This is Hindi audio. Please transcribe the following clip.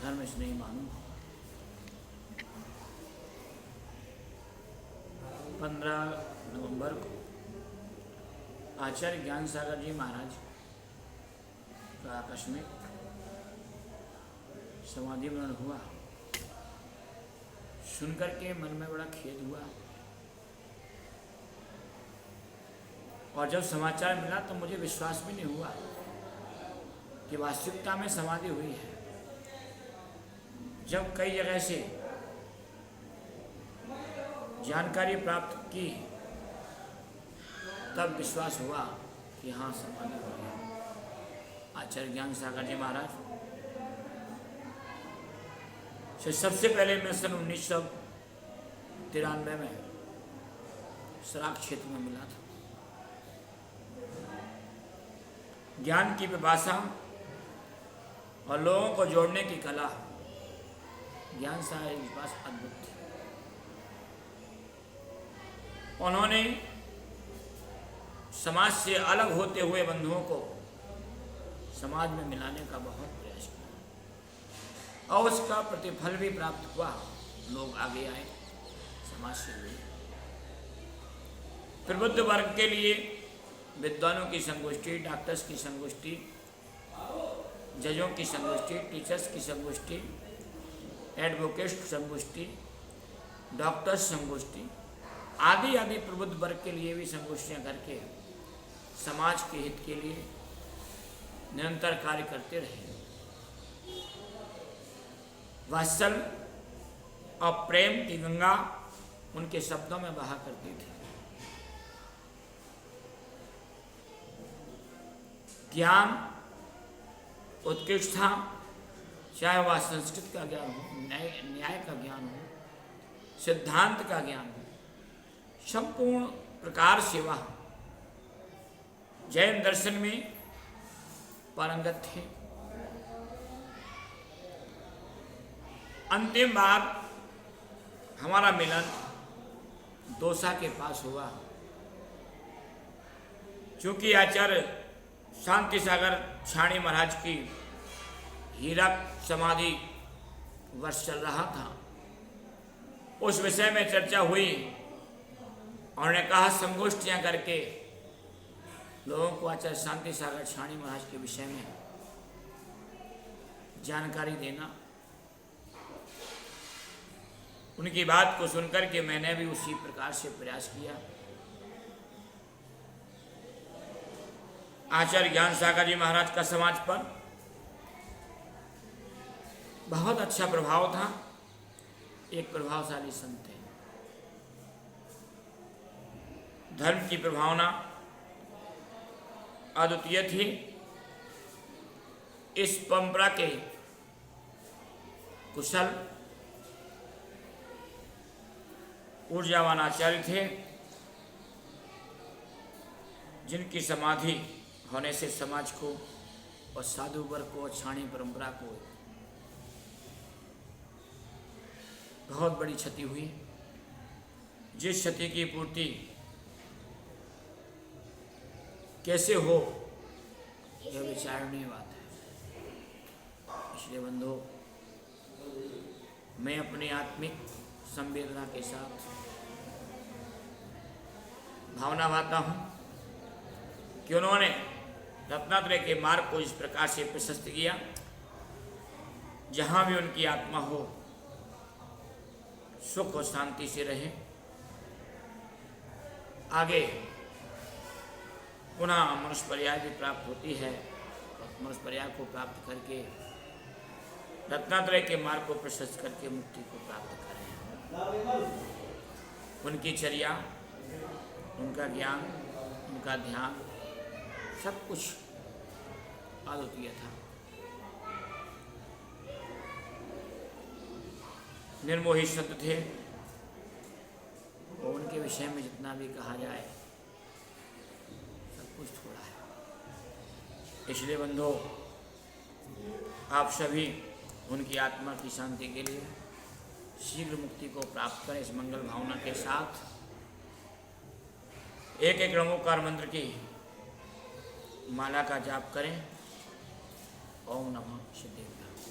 धर्म स्नेही मानू। 15 नवंबर को आचार्य ज्ञान सागर जी महाराज का आकस्मिक समाधि मरण हुआ। सुनकर के मन में बड़ा खेद हुआ और जब समाचार मिला तो मुझे विश्वास भी नहीं हुआ कि वास्तविकता में समाधि हुई है। जब कई जगह से जानकारी प्राप्त की तब विश्वास हुआ कि हाँ समाधि हो गई। आचार्य ज्ञान सागर जी महाराज से सबसे पहले मैं सन 1993 में सराक क्षेत्र में मिला था। ज्ञान की पिपासा और लोगों को जोड़ने की कला ज्ञान सागर के पास अद्भुत थी। उन्होंने समाज से अलग होते हुए बंधुओं को समाज में मिलाने का बहुत प्रयास किया और उसका प्रतिफल भी प्राप्त हुआ। लोग आगे आए, समाज से जुड़े। प्रबुद्ध वर्ग के लिए विद्वानों की संगोष्ठी, डॉक्टर्स की संगोष्ठी, जजों की संगोष्ठी, टीचर्स की संगोष्ठी, एडवोकेट संगोष्ठी, डॉक्टर्स संगोष्ठी आदि आदि प्रबुद्ध वर्ग के लिए भी संगोष्ठियां करके समाज के हित के लिए निरंतर कार्य करते रहे। वात्सल्य और प्रेम की गंगा उनके शब्दों में बहा करती थी। ज्ञान उत्कृष्ट था, चाहे वह संस्कृत का ज्ञान हो, न्याय का ज्ञान हो, सिद्धांत का ज्ञान हो, संपूर्ण प्रकार से वह जैन दर्शन में पारंगत थे। अंतिम बार हमारा मिलन दोसा के पास हुआ। चूंकि आचार्य शांति सागर छाणी महाराज की हीरक समाधि वर्ष चल रहा था, उस विषय में चर्चा हुई। उन्होंने कहा संगोष्ठियां करके लोगों को आचार्य शांति सागर छाणी महाराज के विषय में जानकारी देना। उनकी बात को सुनकर के मैंने भी उसी प्रकार से प्रयास किया। आचार्य ज्ञान सागर जी महाराज का समाज पर बहुत अच्छा प्रभाव था। एक प्रभावशाली संत थे। धर्म की प्रभावना अद्वितीय थी। इस परंपरा के कुशल ऊर्जावान आचार्य थे, जिनकी समाधि होने से समाज को और साधु वर्ग को और छाणी परंपरा को बहुत बड़ी क्षति हुई। जिस क्षति की पूर्ति कैसे हो यह विचारणीय बात है। इसलिए बंधु, मैं अपनी आत्मिक संवेदना के साथ भावना भाता हूँ कि उन्होंने रत्नात्रय के मार्ग को इस प्रकार से प्रशस्त किया, जहाँ भी उनकी आत्मा हो सुख और शांति से रहे। आगे पुनः मनुष्य पर्याय भी प्राप्त होती है। मनुष्य पर्याय को प्राप्त करके रत्नात्रय के मार्ग को प्रशस्त करके मुक्ति को प्राप्त करें। उनकी चर्या, उनका ज्ञान, उनका ध्यान सब कुछ अद्वितीय था। निर्मोही सत्य थे और उनके विषय में जितना भी कहा जाए सब कुछ थोड़ा है। इसलिए बंधु, आप सभी उनकी आत्मा की शांति के लिए शीघ्र मुक्ति को प्राप्त करें। इस मंगल भावना के साथ एक एक नमोकार मंत्र की माला का जाप करें। ओम नमः शिवाय।